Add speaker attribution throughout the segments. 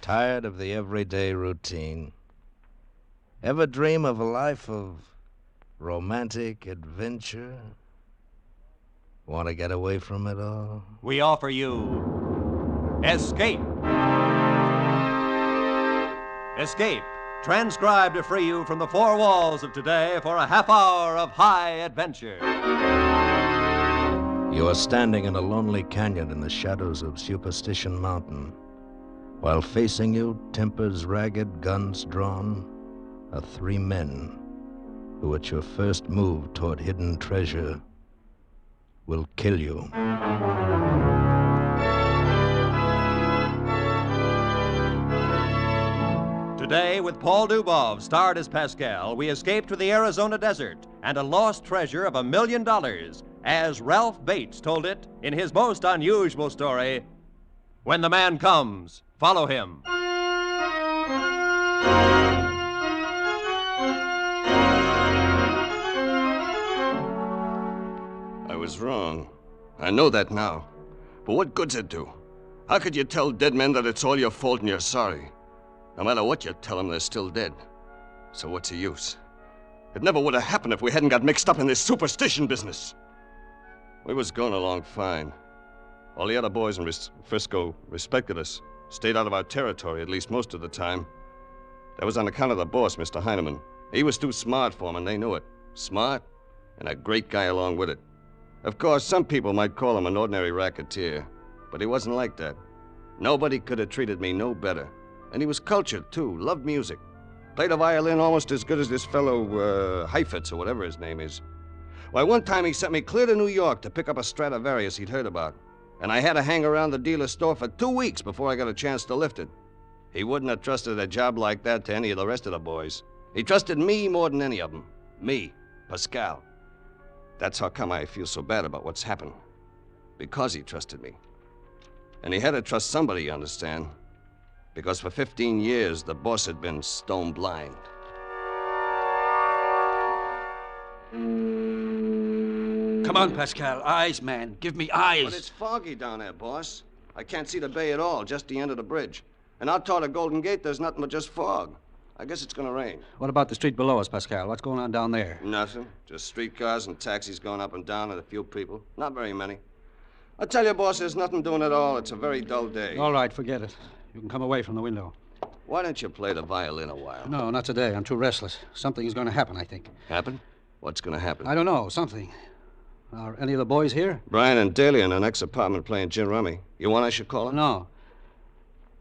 Speaker 1: Tired of the everyday routine? Ever dream of a life of romantic adventure? Want to get away from it all?
Speaker 2: We offer you Escape. Escape, transcribed to free you from the four walls of today for a half hour of high adventure.
Speaker 1: You are standing in a lonely canyon in the shadows of Superstition Mountain, while facing you, tempers ragged, guns drawn, are three men who, at your first move toward hidden treasure, will kill you.
Speaker 2: Today, with Paul Dubov, starred as Pascal, we escape to the Arizona desert and a lost treasure of $1 million, as Ralph Bates told it in his most unusual story, When the Man Comes, Follow Him.
Speaker 3: I was wrong. I know that now. But what good's it do? How could you tell dead men that it's all your fault and you're sorry? No matter what you tell them, they're still dead. So what's the use? It never would have happened if we hadn't got mixed up in this superstition business. We was going along fine. All the other boys in Frisco respected us, stayed out of our territory, at least most of the time. That was on account of the boss, Mr. Heineman. He was too smart for them, and they knew it. Smart, and a great guy along with it. Of course, some people might call him an ordinary racketeer, but he wasn't like that. Nobody could have treated me no better. And he was cultured, too, loved music. Played the violin almost as good as this fellow, Heifetz, or whatever his name is. Why, one time he sent me clear to New York to pick up a Stradivarius he'd heard about. And I had to hang around the dealer's store for 2 weeks before I got a chance to lift it. He wouldn't have trusted a job like that to any of the rest of the boys. He trusted me more than any of them. Me, Pascal. That's how come I feel so bad about what's happened. Because he trusted me. And he had to trust somebody, you understand. Because for 15 years, the boss had been stone blind.
Speaker 4: Come on, Pascal. Eyes, man. Give me eyes.
Speaker 3: But it's foggy down there, boss. I can't see the bay at all, just the end of the bridge. And out toward the Golden Gate, there's nothing but just fog. I guess it's gonna rain.
Speaker 4: What about the street below us, Pascal? What's going on down there?
Speaker 3: Nothing. Just streetcars and taxis going up and down and a few people. Not very many. I tell you, boss, there's nothing doing at all. It's a very dull day.
Speaker 4: All right, forget it. You can come away from the window.
Speaker 3: Why don't you play the violin a while?
Speaker 4: No, not today. I'm too restless. Something is going to happen, I think.
Speaker 3: Happen? What's gonna happen?
Speaker 4: I don't know. Something. Are any of the boys here?
Speaker 3: Brian and Daly in the next apartment playing gin rummy. You want I should call them?
Speaker 4: No.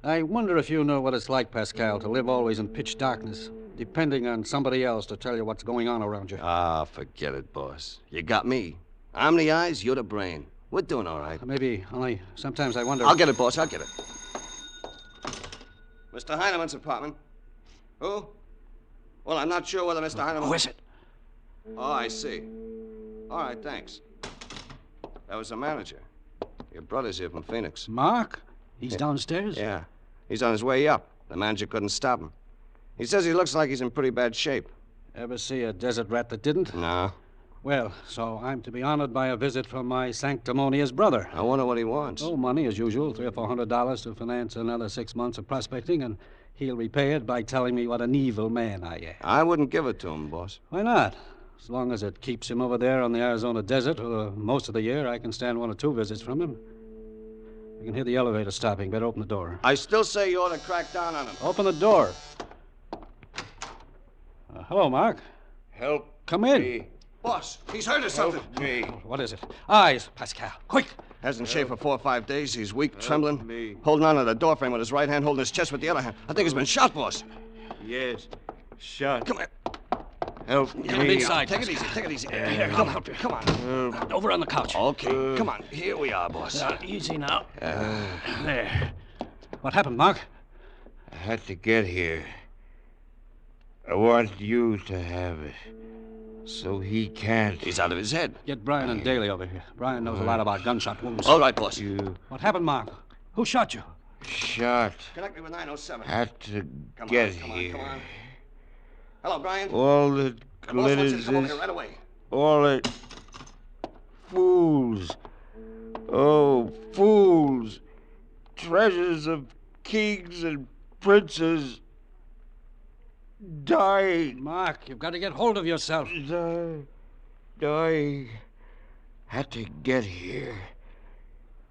Speaker 4: I wonder if you know what it's like, Pascal, to live always in pitch darkness, depending on somebody else to tell you what's going on around you.
Speaker 3: Ah, forget it, boss. You got me. I'm the eyes, you're the brain. We're doing all right.
Speaker 4: Maybe, only sometimes I wonder...
Speaker 3: I'll get it, boss. I'll get it. Mr. Heineman's apartment. Who? Well, I'm not sure whether Mr. Heineman...
Speaker 4: Who is it?
Speaker 3: Oh, I see. All right, thanks. That was the manager. Your brother's here from Phoenix.
Speaker 4: Mark? He's downstairs?
Speaker 3: Yeah. He's on his way up. The manager couldn't stop him. He says he looks like he's in pretty bad shape.
Speaker 4: Ever see a desert rat that didn't?
Speaker 3: No.
Speaker 4: Well, so I'm to be honored by a visit from my sanctimonious brother.
Speaker 3: I wonder what he wants.
Speaker 4: Oh, money as usual, $300 or $400 to finance another 6 months of prospecting, and he'll repay it by telling me what an evil man I am.
Speaker 3: I wouldn't give it to him, boss.
Speaker 4: Why not? As long as it keeps him over there on the Arizona desert most of the year, I can stand 1 or 2 visits from him. I can hear the elevator stopping. Better open the door.
Speaker 3: I still say you ought to crack down on him.
Speaker 4: Open the door. Hello, Mark.
Speaker 5: Help
Speaker 4: Come in.
Speaker 5: me.
Speaker 3: Boss, he's hurt or something.
Speaker 5: Help me.
Speaker 4: What is it? Eyes, Pascal. Quick.
Speaker 3: Hasn't shaved for 4 or 5 days. He's weak, trembling.
Speaker 5: me.
Speaker 3: Holding on to the doorframe with his right hand, holding his chest with the other hand. I think he's been shot, boss.
Speaker 5: Yes. Shot.
Speaker 3: Come here.
Speaker 5: Help
Speaker 4: Get him
Speaker 5: me.
Speaker 4: inside.
Speaker 3: Take it easy, take it easy.
Speaker 4: Here,
Speaker 3: Come
Speaker 4: come
Speaker 3: on, come on.
Speaker 4: Over on the couch.
Speaker 3: Okay, come on. Here we are, boss.
Speaker 4: Easy now. There. What happened, Mark?
Speaker 5: I had to get here. I want you to have it. So he can't.
Speaker 3: He's out of his head.
Speaker 4: Get Brian and Daly over here. Brian knows a lot about gunshot wounds.
Speaker 3: All right, boss.
Speaker 5: You
Speaker 4: What happened, Mark? Who shot you?
Speaker 5: shot.
Speaker 3: Connect me with 907.
Speaker 5: Had to
Speaker 3: Come
Speaker 5: get
Speaker 3: on, come
Speaker 5: here.
Speaker 3: on, come on. Hello, Brian.
Speaker 5: All that
Speaker 3: The boss wants you
Speaker 5: glitters
Speaker 3: to come over
Speaker 5: is
Speaker 3: here right away.
Speaker 5: all that fools. Oh, fools. Treasures of kings and princess dying.
Speaker 4: Mark, you've got to get hold of yourself.
Speaker 5: I had to get here.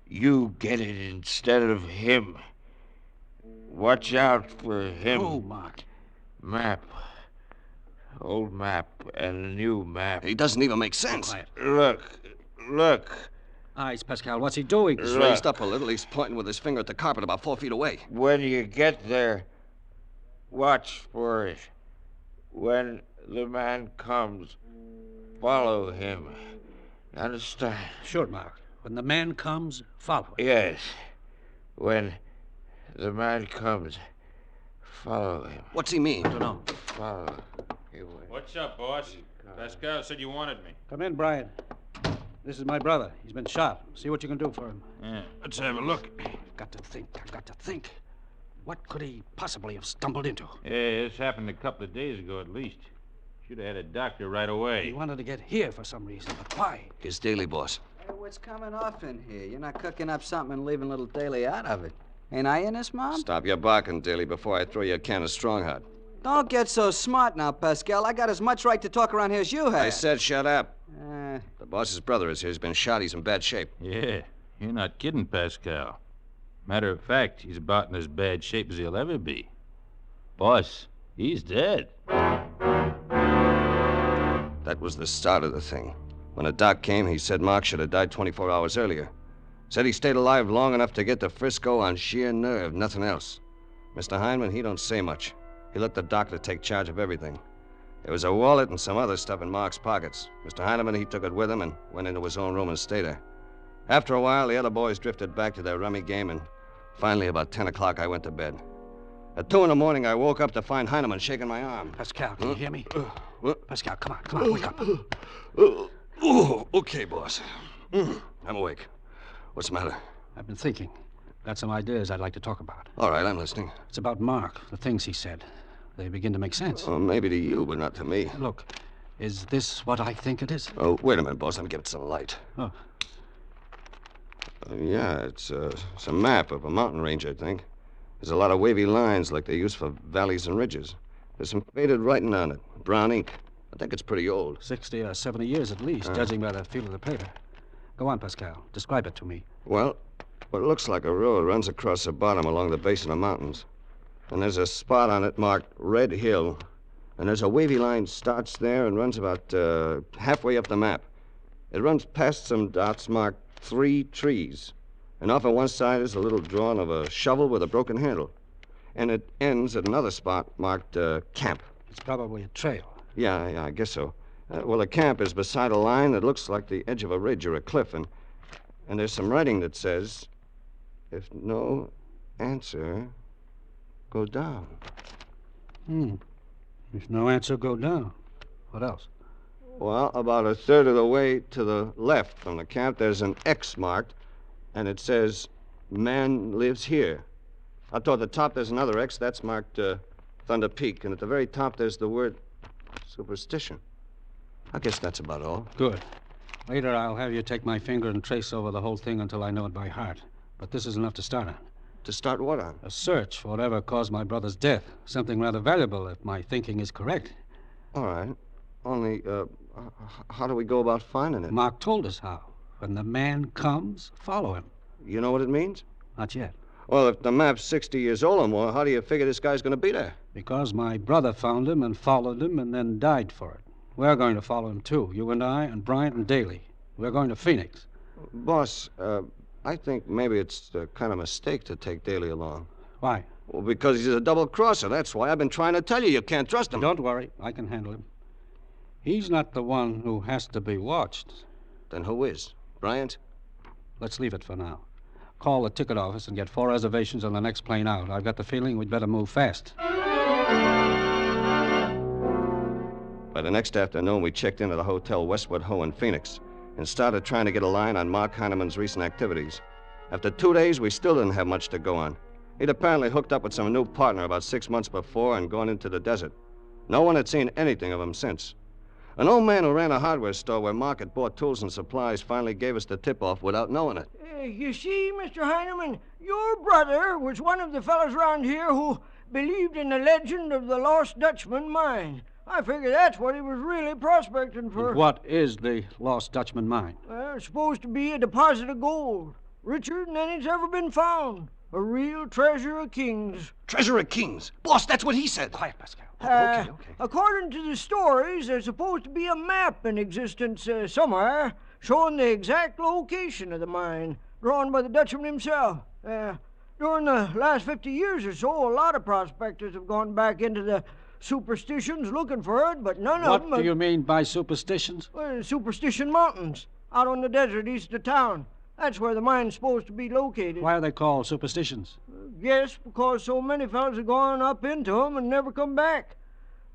Speaker 5: You get it instead of him. Watch out for him.
Speaker 4: Oh, Mark.
Speaker 5: Map. Old map and a new map.
Speaker 3: He doesn't even make sense.
Speaker 4: Quiet.
Speaker 5: Look.
Speaker 4: Eyes, Pascal. What's he doing?
Speaker 3: He's raised up a little. He's pointing with his finger at the carpet about 4 feet away.
Speaker 5: When you get there, watch for it. When the man comes, follow him. Understand?
Speaker 4: Sure, Mark. When the man comes, follow him.
Speaker 5: Yes. When the man comes, follow him.
Speaker 3: What's he mean?
Speaker 4: I don't know.
Speaker 5: Follow him.
Speaker 6: What's up, boss? Pascal said you wanted me.
Speaker 4: Come in, Brian. This is my brother. He's been shot. See what you can do for him.
Speaker 6: Yeah, let's have a look.
Speaker 4: I've got to think. What could he possibly have stumbled into?
Speaker 6: Yeah, this happened a couple of days ago at least. Should have had a doctor right away.
Speaker 4: He wanted to get here for some reason, but why?
Speaker 3: His daily boss.
Speaker 7: Hey, what's coming off in here? You're not cooking up something and leaving little Daly out of it. Ain't I in this, Mom?
Speaker 3: Stop your barking, Daly, before I throw you a can of Strong Hot.
Speaker 7: Don't get so smart now, Pascal. I got as much right to talk around here as you have.
Speaker 3: I said shut up.
Speaker 7: Uh,
Speaker 3: The boss's brother is here. He's been shot. He's in bad shape.
Speaker 6: Yeah, you're not kidding, Pascal. Matter of fact, he's about in as bad shape as he'll ever be. Boss, he's dead.
Speaker 3: That was the start of the thing. When the doc came, he said Mark should have died 24 hours earlier. Said he stayed alive long enough to get to Frisco on sheer nerve, nothing else. Mr. Heineman, he don't say much. He let the doctor take charge of everything. There was a wallet and some other stuff in Mark's pockets. Mr. Heineman, he took it with him and went into his own room and stayed there. After a while, the other boys drifted back to their rummy game, and finally, about 10 o'clock, I went to bed. At 2 in the morning, I woke up to find Heineman shaking my arm.
Speaker 4: Pascal, can you hear me?
Speaker 3: What?
Speaker 4: Pascal, come on, wake up.
Speaker 3: Okay, boss. I'm awake. What's the matter?
Speaker 4: I've been thinking. Got some ideas I'd like to talk about.
Speaker 3: All right, I'm listening.
Speaker 4: It's about Mark, the things he said. They begin to make sense.
Speaker 3: Oh, maybe to you, but not to me.
Speaker 4: Look, is this what I think it is?
Speaker 3: Oh, wait a minute, boss. Let me give it some light.
Speaker 4: Oh.
Speaker 3: Yeah, it's a map of a mountain range, I think. There's a lot of wavy lines like they use for valleys and ridges. There's some faded writing on it, brown ink. I think it's pretty old.
Speaker 4: 60 or 70 years at least, judging by the feel of the paper. Go on, Pascal. Describe it to me.
Speaker 3: Well, what looks like a road runs across the bottom along the base of the mountains. And there's a spot on it marked Red Hill. And there's a wavy line starts there and runs about halfway up the map. It runs past some dots marked 3 trees. And off on one side is a little drawing of a shovel with a broken handle. And it ends at another spot marked Camp.
Speaker 4: It's probably a trail.
Speaker 3: Yeah, I guess so. Well, the camp is beside a line that looks like the edge of a ridge or a cliff. And there's some writing that says, if no answer, go down.
Speaker 4: If no answer, go down. What else?
Speaker 3: Well, about a third of the way to the left from the camp, there's an X marked, and it says, man lives here. Up toward the top, there's another X. That's marked Thunder Peak. And at the very top, there's the word superstition. I guess that's about all.
Speaker 4: Good. Later, I'll have you take my finger and trace over the whole thing until I know it by heart. But this is enough to start on.
Speaker 3: To start what on?
Speaker 4: A search for whatever caused my brother's death. Something rather valuable, if my thinking is correct.
Speaker 3: All right. Only, how do we go about finding it?
Speaker 4: Mark told us how. When the man comes, follow him.
Speaker 3: You know what it means?
Speaker 4: Not yet.
Speaker 3: Well, if the map's 60 years old or more, how do you figure this guy's going to be there?
Speaker 4: Because my brother found him and followed him and then died for it. We're going to follow him, too. You and I and Bryant and Daly. We're going to Phoenix.
Speaker 3: Boss, I think maybe it's a kind of mistake to take Daly along.
Speaker 4: Why?
Speaker 3: Well, because he's a double-crosser. That's why I've been trying to tell you. You can't trust him.
Speaker 4: Don't worry. I can handle him. He's not the one who has to be watched.
Speaker 3: Then who is? Bryant?
Speaker 4: Let's leave it for now. Call the ticket office and get 4 reservations on the next plane out. I've got the feeling we'd better move fast.
Speaker 3: By the next afternoon, we checked into the Hotel Westwood Ho in Phoenix and started trying to get a line on Mark Heineman's recent activities. After 2 days, we still didn't have much to go on. He'd apparently hooked up with some new partner about 6 months before and gone into the desert. No one had seen anything of him since. An old man who ran a hardware store where Mark had bought tools and supplies finally gave us the tip-off without knowing it.
Speaker 8: You see, Mr. Heineman, your brother was one of the fellows around here who believed in the legend of the Lost Dutchman mine. I figure that's what he was really prospecting for.
Speaker 4: And what is the Lost Dutchman mine?
Speaker 8: Well, it's supposed to be a deposit of gold, richer than any's ever been found. A real treasure of kings.
Speaker 3: Treasure of kings. Boss, that's what he said.
Speaker 4: Quiet, Pascal.
Speaker 3: Okay.
Speaker 8: According to the stories, there's supposed to be a map in existence somewhere showing the exact location of the mine, drawn by the Dutchman himself. During the last 50 years or so, a lot of prospectors have gone back into the superstitions looking for it, but none of them...
Speaker 4: What do you mean by superstitions?
Speaker 8: Superstition Mountains, out on the desert east of town. That's where the mine's supposed to be located.
Speaker 4: Why are they called superstitions?
Speaker 8: Guess because so many fellas have gone up into them and never come back.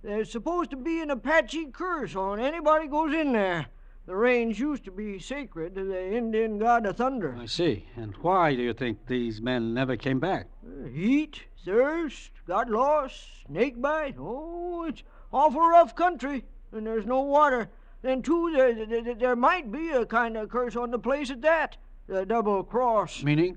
Speaker 8: There's supposed to be an Apache curse on anybody goes in there. The range used to be sacred to the Indian god of thunder.
Speaker 4: I see. And why do you think these men never came back?
Speaker 8: Heat, thirst, got lost, snake bite. Oh, it's awful rough country, and there's no water. Then, too, there might be a kind of curse on the place at that. The double cross.
Speaker 4: Meaning?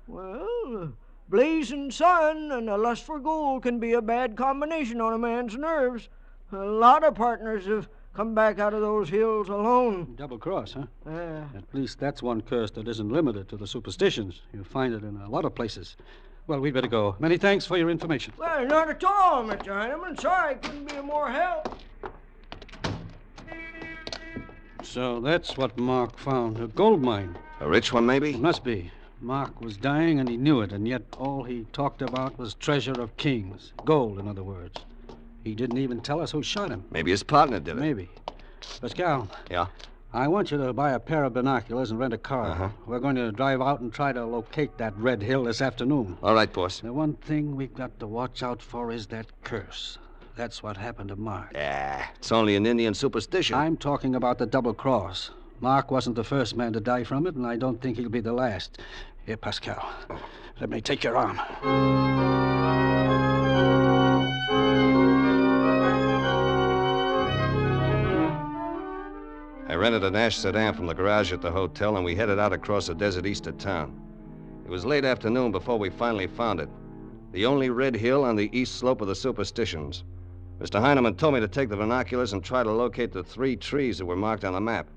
Speaker 8: Well, blazing sun and a lust for gold can be a bad combination on a man's nerves. A lot of partners have come back out of those hills alone.
Speaker 4: Double cross, huh? At least that's one curse that isn't limited to the superstitions. You find it in a lot of places. Well, we'd better go. Many thanks for your information.
Speaker 8: Well, not at all, Mr. Heineman. Sorry I couldn't be of more help.
Speaker 4: So that's what Mark found, a gold mine.
Speaker 3: A rich one, maybe?
Speaker 4: It must be. Mark was dying and he knew it, and yet all he talked about was treasure of kings. Gold, in other words. He didn't even tell us who shot him.
Speaker 3: Maybe his partner did it.
Speaker 4: Maybe. Pascal.
Speaker 3: Yeah?
Speaker 4: I want you to buy a pair of binoculars and rent a car.
Speaker 3: Uh-huh.
Speaker 4: We're going to drive out and try to locate that red hill this afternoon.
Speaker 3: All right, boss.
Speaker 4: The one thing we've got to watch out for is that curse. That's what happened to Mark.
Speaker 3: It's only an Indian superstition.
Speaker 4: I'm talking about the double cross. Mark wasn't the first man to die from it, and I don't think he'll be the last. Here, Pascal, let me take your arm.
Speaker 3: I rented an Ash sedan from the garage at the hotel, and we headed out across the desert east of town. It was late afternoon before we finally found it. The only red hill on the east slope of the superstitions. Mr. Heineman told me to take the binoculars and try to locate the 3 trees that were marked on the map.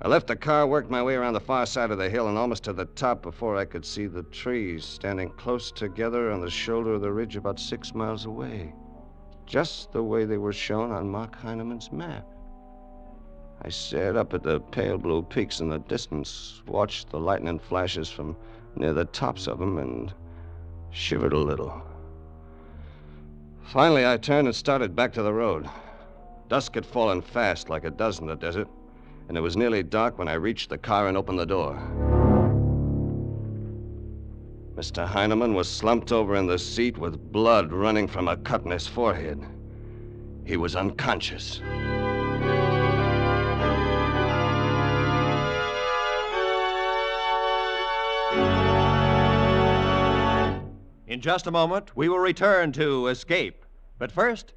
Speaker 3: I left the car, worked my way around the far side of the hill, and almost to the top before I could see the trees standing close together on the shoulder of the ridge about 6 miles away. Just the way they were shown on Mark Heineman's map. I stared up at the pale blue peaks in the distance, watched the lightning flashes from near the tops of them, and shivered a little. Finally, I turned and started back to the road. Dusk had fallen fast, like it does in the desert, and it was nearly dark when I reached the car and opened the door. Mr. Heineman was slumped over in the seat with blood running from a cut in his forehead. He was unconscious.
Speaker 2: In just a moment, we will return to Escape. But first,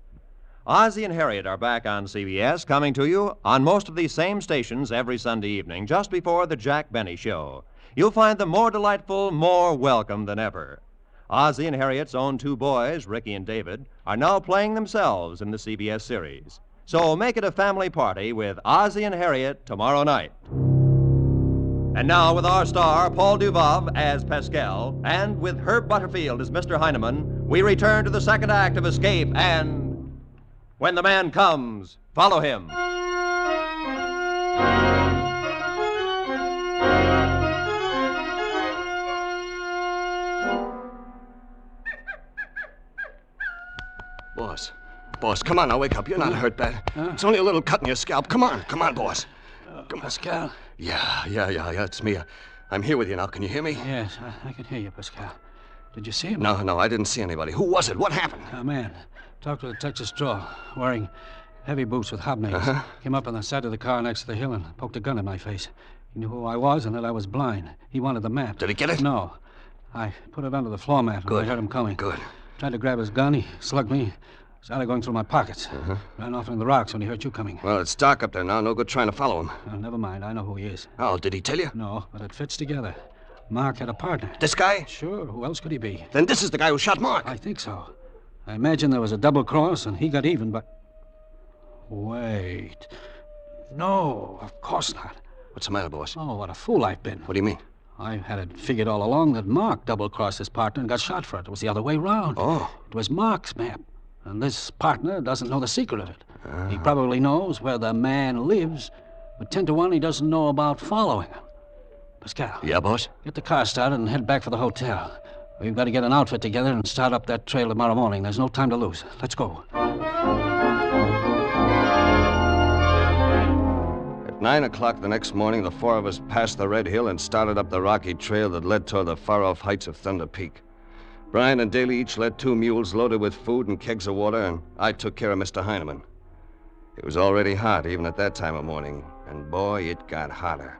Speaker 2: Ozzie and Harriet are back on CBS, coming to you on most of these same stations every Sunday evening, just before the Jack Benny Show. You'll find them more delightful, more welcome than ever. Ozzie and Harriet's own 2 boys, Ricky and David, are now playing themselves in the CBS series. So make it a family party with Ozzie and Harriet tomorrow night. And now, with our star, Paul Dubov as Pascal, and with Herb Butterfield as Mr. Heineman, we return to the second act of Escape and... When the Man Comes, follow him.
Speaker 3: Boss, come on now, wake up. You're not hurt bad. It's only a little cut in your scalp. Come on, boss. Come on.
Speaker 4: Pascal?
Speaker 3: Yeah, it's me. I'm here with you now. Can you hear me?
Speaker 4: Yes, I can hear you, Pascal. Did you see him?
Speaker 3: No, I didn't see anybody. Who was it? What happened?
Speaker 4: A man. Talked with a Texas straw, wearing heavy boots with hobnails. Came up on the side of the car next to the hill and poked a gun in my face. He knew who I was and that I was blind. He wanted the map.
Speaker 3: Did he get it?
Speaker 4: No. I put it under the floor mat when I heard him coming.
Speaker 3: Good.
Speaker 4: Tried to grab his gun. He slugged me. Started going through my pockets. Ran off in the rocks when he heard you coming.
Speaker 3: Well, it's dark up there now. No good trying to follow him.
Speaker 4: Oh, never mind. I know who he is.
Speaker 3: Oh, did he tell you?
Speaker 4: No, but it fits together. Mark had a partner.
Speaker 3: This guy?
Speaker 4: Sure. Who else could he be?
Speaker 3: Then this is the guy who shot Mark.
Speaker 4: I think so. I imagine there was a double cross, and he got even, but... Wait. No, of course not.
Speaker 3: What's the matter, boss?
Speaker 4: Oh, what a fool I've been.
Speaker 3: What do you mean?
Speaker 4: I had it figured all along that Mark double-crossed his partner and got shot for it. It was the other way round.
Speaker 3: Oh.
Speaker 4: It was Mark's map, and this partner doesn't know the secret of it. He probably knows where the man lives, but 10 to 1 he doesn't know about following him. Pascal.
Speaker 3: Yeah, boss?
Speaker 4: Get the car started and head back for the hotel. We've got to get an outfit together and start up that trail tomorrow morning. There's no time to lose. Let's go.
Speaker 3: At 9 o'clock the next morning, the four of us passed the Red Hill and started up the rocky trail that led toward the far-off heights of Thunder Peak. Brian and Daly each led 2 mules loaded with food and kegs of water, and I took care of Mr. Heineman. It was already hot, even at that time of morning, and boy, it got hotter.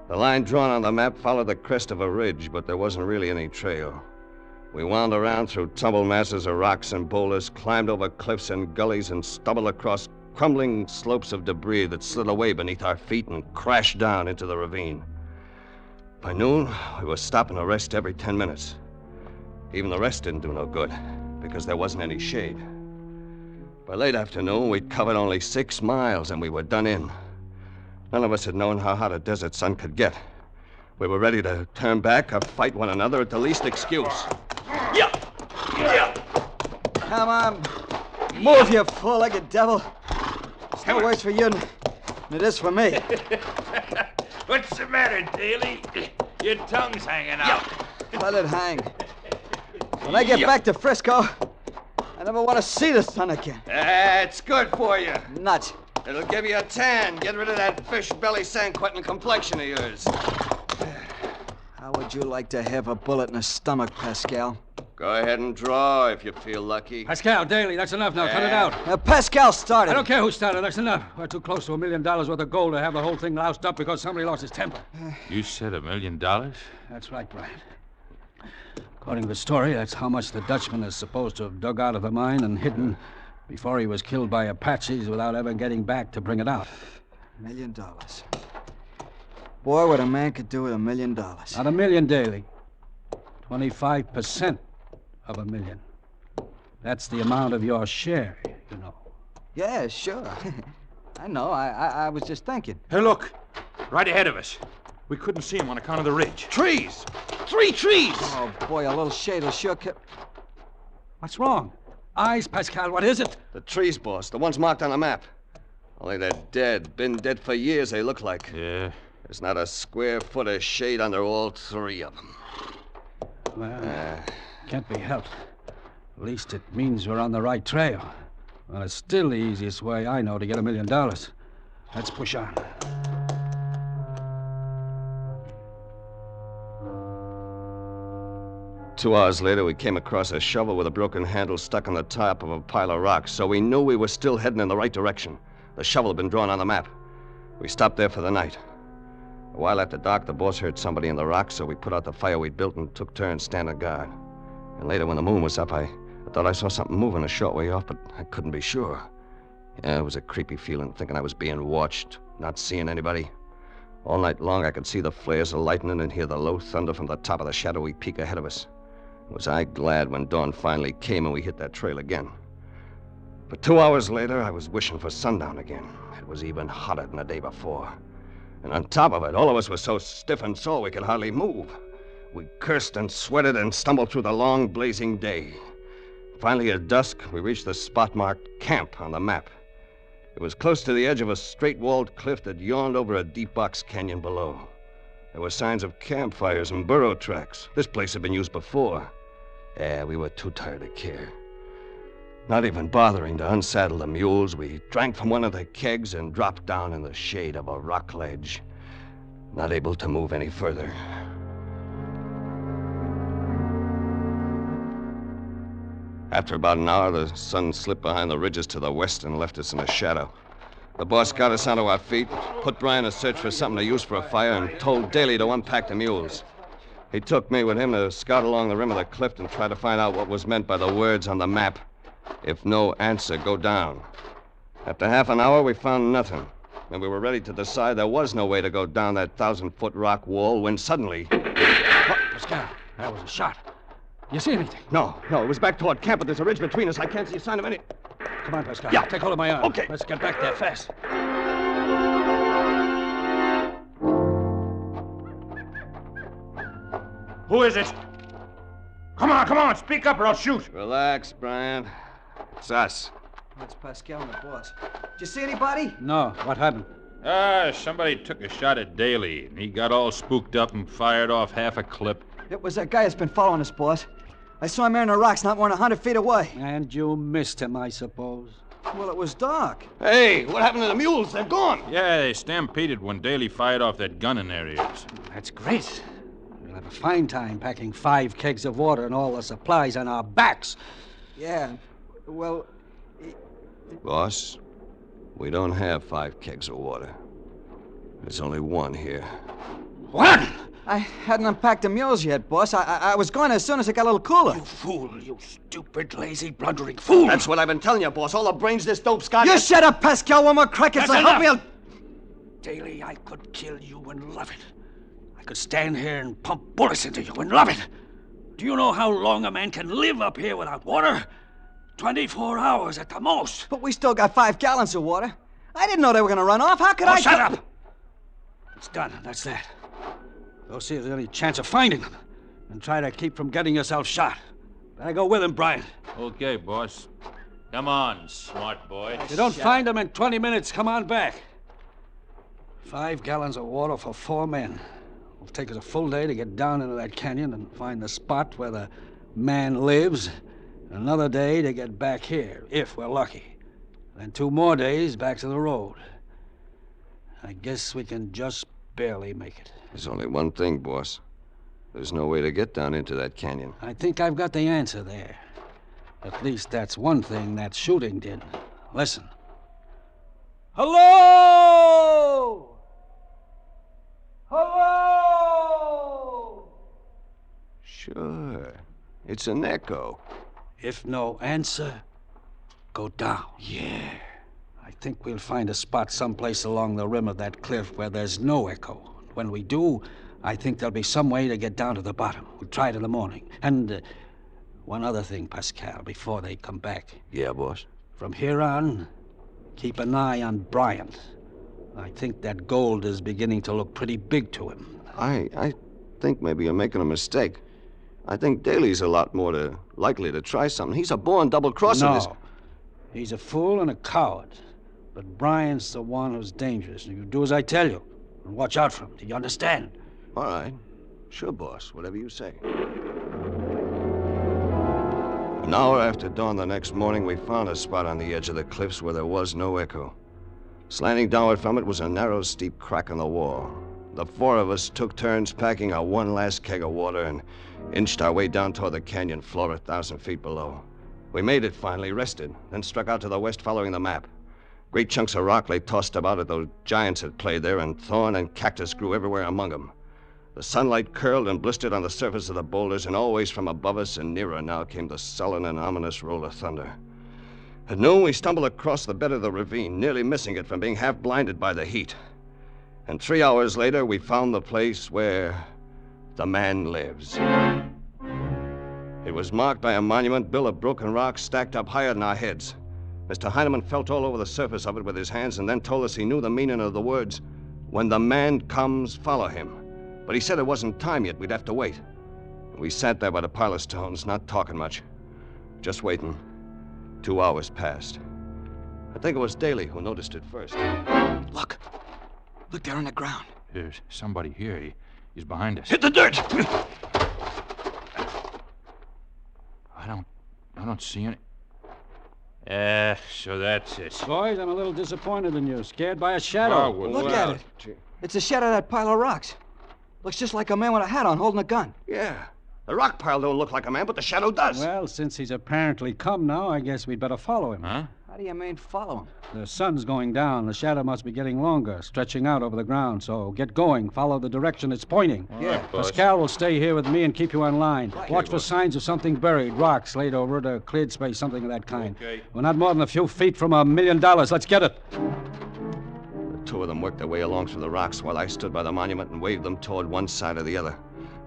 Speaker 3: The line drawn on the map followed the crest of a ridge, but there wasn't really any trail. We wound around through tumbled masses of rocks and boulders, climbed over cliffs and gullies, and stumbled across crumbling slopes of debris that slid away beneath our feet and crashed down into the ravine. By noon, we were stopping to rest every 10 minutes. Even the rest didn't do no good, because there wasn't any shade. By late afternoon, we'd covered only 6 miles, and we were done in. None of us had known how hot a desert sun could get. We were ready to turn back or fight one another at the least excuse.
Speaker 7: Yeah! Yeah! Come on. Move, you four-legged devil. It's no worse for you than it is for me.
Speaker 9: What's the matter, Daly? Your tongue's hanging out.
Speaker 7: Let it hang. When I get back to Frisco, I never want to see the sun again.
Speaker 3: It's good for you.
Speaker 7: Nuts.
Speaker 3: It'll give you a tan. Get rid of that fish belly San Quentin complexion of yours.
Speaker 7: How would you like to have a bullet in the stomach, Pascal?
Speaker 3: Go ahead and draw if you feel lucky.
Speaker 4: Pascal, Daly, that's enough now. Cut it out.
Speaker 7: Pascal started.
Speaker 4: I don't care who started. That's enough. We're too close to $1 million worth of gold to have the whole thing loused up because somebody lost his temper.
Speaker 6: You said $1 million?
Speaker 4: That's right, Brian. According to the story, that's how much the Dutchman is supposed to have dug out of the mine and hidden before he was killed by Apaches without ever getting back to bring it out.
Speaker 7: $1 million. Boy, what a man could do with $1 million.
Speaker 4: Not $1 million, Daly. 25% of $1 million. That's the amount of your share, you know.
Speaker 7: Yeah, sure. I know. I was just thinking.
Speaker 9: Hey, look. Right ahead of us. We couldn't see him on account of the ridge.
Speaker 3: Trees! 3 trees!
Speaker 7: Oh, boy, a little shade will sure kill.
Speaker 4: What's wrong? Eyes, Pascal, what is it?
Speaker 3: The trees, boss. The ones marked on the map. Only they're dead. Been dead for years, they look like.
Speaker 6: Yeah.
Speaker 3: There's not a square foot of shade under all 3 of them.
Speaker 4: Well, can't be helped. At least it means we're on the right trail. Well, it's still the easiest way I know to get $1 million. Let's push on.
Speaker 3: Two hours later, we came across a shovel with a broken handle stuck on the top of a pile of rocks, so we knew we were still heading in the right direction. The shovel had been drawn on the map. We stopped there for the night. A while after dark, the boss heard somebody in the rocks, so we put out the fire we'd built and took turns standing guard. And later, when the moon was up, I thought I saw something moving a short way off, but I couldn't be sure. Yeah, it was a creepy feeling, thinking I was being watched, not seeing anybody. All night long, I could see the flares of lightning and hear the low thunder from the top of the shadowy peak ahead of us. Was I glad when dawn finally came and we hit that trail again. But 2 hours later, I was wishing for sundown again. It was even hotter than the day before. And on top of it, all of us were so stiff and sore we could hardly move. We cursed and sweated and stumbled through the long, blazing day. Finally, at dusk, we reached the spot marked camp on the map. It was close to the edge of a straight-walled cliff that yawned over a deep box canyon below. There were signs of campfires and burro tracks. This place had been used before. Yeah, we were too tired to care. Not even bothering to unsaddle the mules, we drank from one of the kegs and dropped down in the shade of a rock ledge, not able to move any further. After about an hour, the sun slipped behind the ridges to the west and left us in the shadow. The boss got us onto our feet, put Brian to search for something to use for a fire, and told Daly to unpack the mules. He took me with him to scout along the rim of the cliff and try to find out what was meant by the words on the map. If no answer, go down. After half an hour, we found nothing, and we were ready to decide there was no way to go down that 1,000-foot rock wall when suddenly...
Speaker 4: Pascal, that was a shot. You see anything?
Speaker 3: No, it was back toward camp, but there's a ridge between us. I can't see a sign of any...
Speaker 4: Come on, Pascal.
Speaker 3: Yeah.
Speaker 4: Take hold of my arm.
Speaker 3: Okay.
Speaker 4: Let's get back there fast.
Speaker 9: Who is it? Come on, speak up or I'll shoot.
Speaker 3: Relax, Brian. It's us.
Speaker 7: That's Pascal and the boss. Did you see anybody?
Speaker 4: No, what happened?
Speaker 6: Somebody took a shot at Daly, and he got all spooked up and fired off half a clip.
Speaker 7: It was that guy that's been following us, boss. I saw him there in the rocks not more than 100 feet away.
Speaker 4: And you missed him, I suppose.
Speaker 7: Well, it was dark.
Speaker 3: Hey, what happened to the mules? They're gone.
Speaker 6: Yeah, they stampeded when Daly fired off that gun in their ears.
Speaker 4: That's great. We'll have a fine time packing 5 kegs of water and all the supplies on our backs.
Speaker 7: Yeah, well...
Speaker 3: Boss, we don't have 5 kegs of water. There's only one here.
Speaker 4: What?
Speaker 7: I hadn't unpacked the mules yet, boss. I was going as soon as it got a little cooler.
Speaker 4: You fool, you stupid, lazy, blundering fool.
Speaker 3: That's what I've been telling you, boss. All the brains this dope's got...
Speaker 7: You shut up, Pascal. One more crack, it's
Speaker 4: That's
Speaker 7: help me.
Speaker 4: enough. Daly, I could kill you and love it. I could stand here and pump bullets into you and love it. Do you know how long a man can live up here without water? 24 hours at the most.
Speaker 7: But we still got 5 gallons of water. I didn't know they were going to run off. How could I...
Speaker 4: Shut up! It's done. That's that. Go see if there's any chance of finding them. And try to keep from getting yourself shot. Better go with him, Brian.
Speaker 6: Okay, boss. Come on, smart boy.
Speaker 4: If you don't find them in 20 minutes, come on back. 5 gallons of water for 4 men. It'll take us a full day to get down into that canyon and find the spot where the man lives. Another day to get back here, if we're lucky. Then 2 more days back to the road. I guess we can just barely make it.
Speaker 3: There's only one thing, boss. There's no way to get down into that canyon.
Speaker 4: I think I've got the answer there. At least that's one thing that shooting did. Listen. Hello! Hello!
Speaker 3: Sure. It's an echo.
Speaker 4: If no answer, go down.
Speaker 3: Yeah.
Speaker 4: I think we'll find a spot someplace along the rim of that cliff where there's no echo. When we do, I think there'll be some way to get down to the bottom. We'll try it in the morning. And one other thing, Pascal, before they come back.
Speaker 3: Yeah, boss?
Speaker 4: From here on, keep an eye on Bryant. I think that gold is beginning to look pretty big to him.
Speaker 3: I think maybe you're making a mistake. I think Daly's a lot more likely to try something. He's a born double-crosser.
Speaker 4: No. He's a fool and a coward. But Bryant's the one who's dangerous. And you do as I tell you. And watch out for him. Do you understand?
Speaker 3: All right. Sure, boss. Whatever you say. An hour after dawn the next morning, we found a spot on the edge of the cliffs where there was no echo. Slanting downward from it was a narrow, steep crack in the wall. The 4 of us took turns packing our one last keg of water and inched our way down toward the canyon floor 1,000 feet below. We made it finally, rested, then struck out to the west following the map. Great chunks of rock lay tossed about as though giants had played there, and thorn and cactus grew everywhere among them. The sunlight curled and blistered on the surface of the boulders, and always from above us and nearer now came the sullen and ominous roll of thunder. At noon, we stumbled across the bed of the ravine, nearly missing it from being half blinded by the heat. And 3 hours later, we found the place where the man lives. It was marked by a monument built of broken rocks stacked up higher than our heads. Mr. Heinemann felt all over the surface of it with his hands and then told us he knew the meaning of the words, "When the man comes, follow him." But he said it wasn't time yet, we'd have to wait. We sat there by the pile of stones, not talking much, just waiting. 2 hours passed. I think it was Daly who noticed it first.
Speaker 7: Look. Look there on the ground.
Speaker 6: There's somebody here. He's behind us.
Speaker 3: Hit the dirt!
Speaker 6: I don't see any... so that's it.
Speaker 4: Boys, I'm a little disappointed in you. Scared by a shadow.
Speaker 6: Oh, well,
Speaker 7: Look
Speaker 6: well.
Speaker 7: at it. It's the shadow of that pile of rocks. Looks just like a man with a hat on holding a gun.
Speaker 3: Yeah. The rock pile don't look like a man, but the shadow does.
Speaker 4: Well, since he's apparently come now, I guess we'd better follow him.
Speaker 6: Huh?
Speaker 7: How do you mean follow him?
Speaker 4: The sun's going down. The shadow must be getting longer, stretching out over the ground. So get going. Follow the direction it's pointing.
Speaker 6: All right, boss.
Speaker 4: Pascal will stay here with me and keep you on line.
Speaker 7: Right.
Speaker 4: Watch for signs of something buried, rocks laid over it, or cleared space, something of that kind.
Speaker 6: Okay.
Speaker 4: We're not more than a few feet from $1 million. Let's get it.
Speaker 3: The 2 of them worked their way along through the rocks while I stood by the monument and waved them toward one side or the other.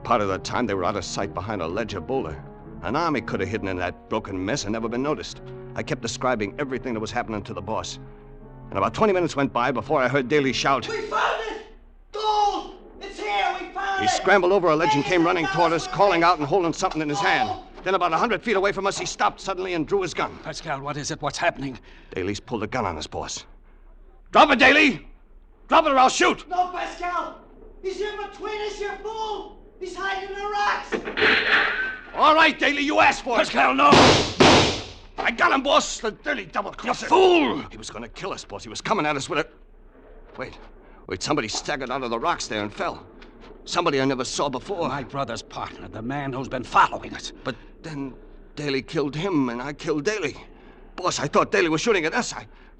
Speaker 3: Part of the time they were out of sight behind a ledge of boulder. An army could have hidden in that broken mess and never been noticed. I kept describing everything that was happening to the boss. And about 20 minutes went by before I heard Daly shout.
Speaker 10: We found it! Gold! It's here! We found
Speaker 3: He
Speaker 10: it!
Speaker 3: scrambled over a ledge and came running toward us, calling out and holding something in his hand. Then about 100 feet away from us, he stopped suddenly and drew his gun.
Speaker 4: Pascal, what is it? What's happening?
Speaker 3: Daly's pulled a gun on his boss. Drop it, Daly! Drop it or I'll shoot!
Speaker 10: No, Pascal! He's in between us, you fool! He's hiding in the rocks!
Speaker 3: All right, Daly, you asked for it.
Speaker 4: Pascal, no!
Speaker 3: I got him, boss. The dirty double-crosser.
Speaker 4: You fool!
Speaker 3: He was going to kill us, boss. He was coming at us with a... Wait. Somebody staggered out of the rocks there and fell. Somebody I never saw before.
Speaker 4: My brother's partner, the man who's been following us.
Speaker 3: But then Daly killed him, and I killed Daly. Boss, I thought Daly was shooting at us.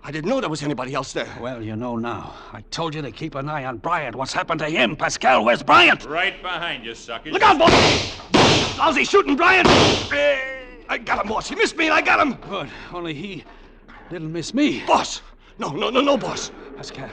Speaker 3: I didn't know there was anybody else there.
Speaker 4: Well, you know now. I told you to keep an eye on Bryant. What's happened to him? Pascal, where's Bryant?
Speaker 9: Right behind you, suckers.
Speaker 3: Look out, boss! Lousy shooting, Bryant! I got him, boss. He missed me, and I got him.
Speaker 4: Good. Only he didn't miss me.
Speaker 3: Boss! No, boss.
Speaker 4: Pascal,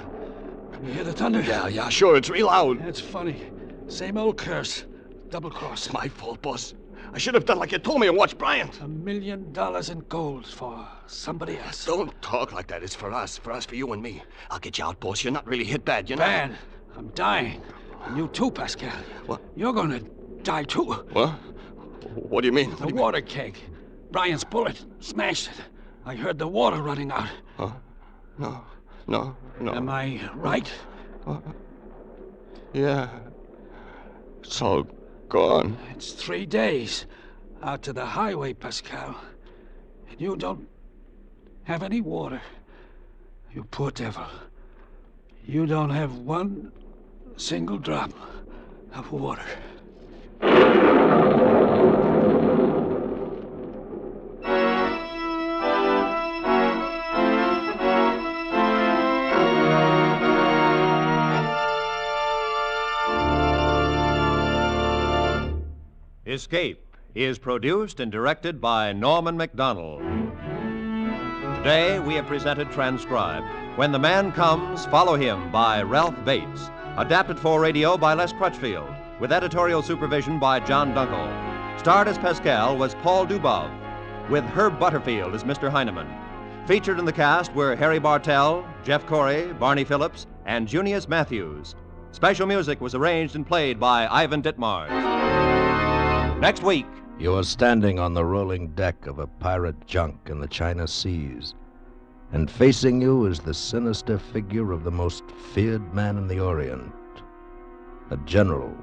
Speaker 4: you hear the thunder?
Speaker 3: Yeah, sure. It's real loud.
Speaker 4: That's funny. Same old curse. Double cross.
Speaker 3: It's my fault, boss. I should have done like you told me and watched Bryant.
Speaker 4: $1 million in gold for somebody else.
Speaker 3: Don't talk like that. It's for us, for you and me. I'll get you out, boss. You're not really hit bad, you know?
Speaker 4: Bad? I'm dying. And you too, Pascal.
Speaker 3: What?
Speaker 4: You're gonna die too.
Speaker 3: What? What do you mean?
Speaker 4: The water keg. Bryant's bullet smashed it. I heard the water running out.
Speaker 3: Huh? No.
Speaker 4: Am I right?
Speaker 3: Yeah. It's all gone.
Speaker 4: It's 3 days out to the highway, Pascal. And you don't have any water. You poor devil. You don't have one single drop of water.
Speaker 2: Escape is produced and directed by Norman MacDonald. Today we have presented Transcribed. When the Man Comes, Follow Him by Ralph Bates. Adapted for radio by Les Crutchfield, with editorial supervision by John Dunkel. Starred as Pascal was Paul Dubov, with Herb Butterfield as Mr. Heineman. Featured in the cast were Harry Bartell, Jeff Corey, Barney Phillips, and Junius Matthews. Special music was arranged and played by Ivan Ditmars. Next week,
Speaker 1: You are standing on the rolling deck of a pirate junk in the China Seas, and facing you is the sinister figure of the most feared man in the Orient, a general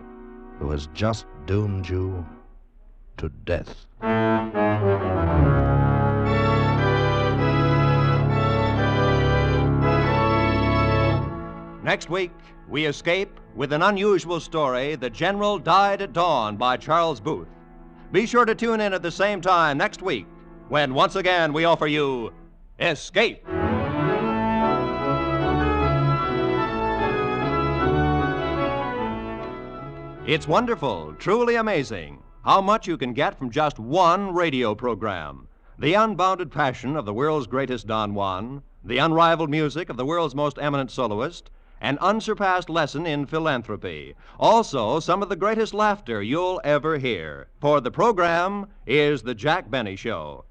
Speaker 1: who has just doomed you to death.
Speaker 2: Next week, we escape with an unusual story, The General Died at Dawn by Charles Booth. Be sure to tune in at the same time next week when once again we offer you Escape. It's wonderful, truly amazing, how much you can get from just one radio program. The unbounded passion of the world's greatest Don Juan, the unrivaled music of the world's most eminent soloist, an unsurpassed lesson in philanthropy. Also, some of the greatest laughter you'll ever hear. For the program is The Jack Benny Show.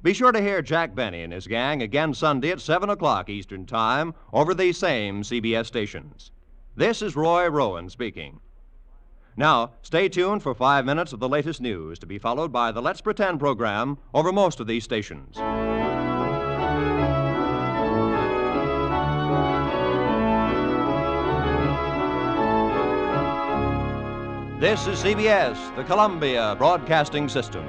Speaker 2: Be sure to hear Jack Benny and his gang again Sunday at 7 o'clock Eastern Time over these same CBS stations. This is Roy Rowan speaking. Now, stay tuned for 5 minutes of the latest news, to be followed by the Let's Pretend program over most of these stations. This is CBS, the Columbia Broadcasting System.